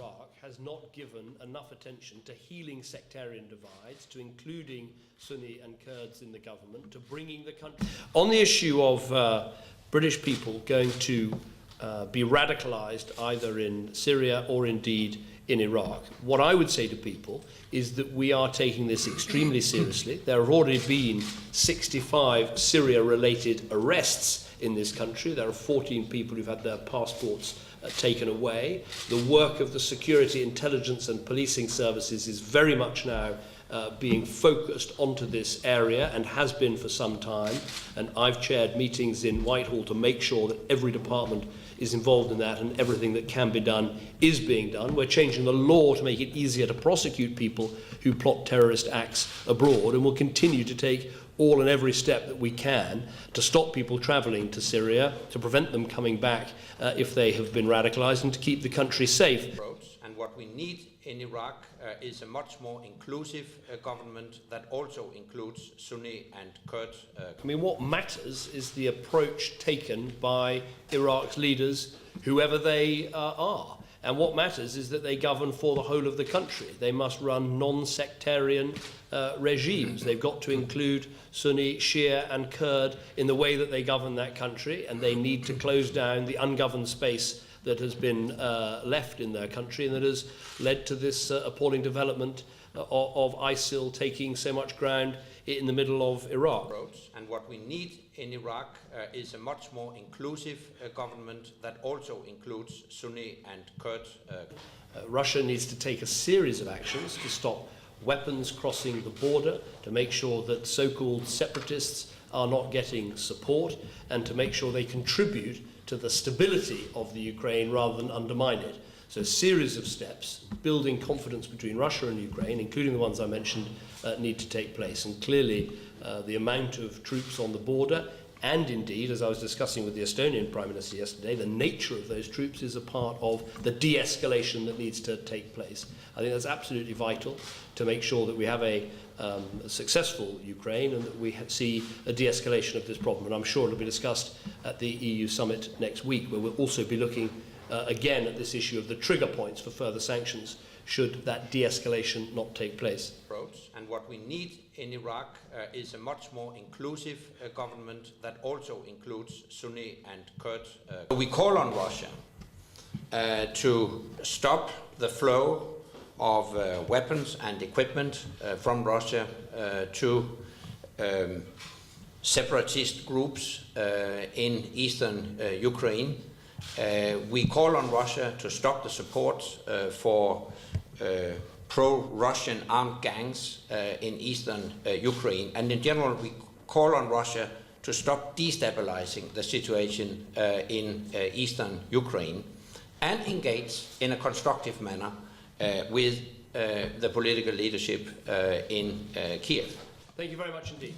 Iraq has not given enough attention to healing sectarian divides, to including Sunni and Kurds in the government, to bringing the country... On the issue of British people going to be radicalised either in Syria or indeed in Iraq, what I would say to people is that we are taking this extremely seriously. There have already been 65 Syria-related arrests in this country. There are 14 people who've had their passports taken away. The work of the security, intelligence and policing services is very much now being focused onto this area and has been for some time. And I've chaired meetings in Whitehall to make sure that every department is involved in that and everything that can be done is being done. We're changing the law to make it easier to prosecute people who plot terrorist acts abroad, and we'll continue to take all and every step that we can to stop people travelling to Syria, to prevent them coming back if they have been radicalised, and to keep the country safe. And what we need in Iraq is a much more inclusive government that also includes Sunni and Kurd. I mean, what matters is the approach taken by Iraq's leaders, whoever they are. And what matters is that they govern for the whole of the country. They must run non-sectarian regimes. They've got to include Sunni, Shia and Kurd in the way that they govern that country, and they need to close down the ungoverned space that has been left in their country and that has led to this appalling development of ISIL taking so much ground in the middle of Iraq. And what we need in Iraq is a much more inclusive government that also includes Sunni and Kurd. Russia needs to take a series of actions to stop weapons crossing the border, to make sure that so-called separatists are not getting support, and to make sure they contribute to the stability of the Ukraine rather than undermine it. So a series of steps, building confidence between Russia and Ukraine, including the ones I mentioned, need to take place. And clearly the amount of troops on the border, and indeed, as I was discussing with the Estonian Prime Minister yesterday, the nature of those troops is a part of the de-escalation that needs to take place. I think that's absolutely vital to make sure that we have a successful Ukraine and that we see a de-escalation of this problem. And I'm sure it'll be discussed at the EU summit next week, where we'll also be looking again at this issue of the trigger points for further sanctions should that de-escalation not take place. And what we need in Iraq is a much more inclusive government that also includes Sunni and Kurd. We call on Russia to stop the flow of weapons and equipment from Russia to separatist groups in eastern Ukraine. We call on Russia to stop the support for pro-Russian armed gangs in eastern Ukraine. And in general, we call on Russia to stop destabilizing the situation in eastern Ukraine and engage in a constructive manner with the political leadership in Kiev. Thank you very much indeed.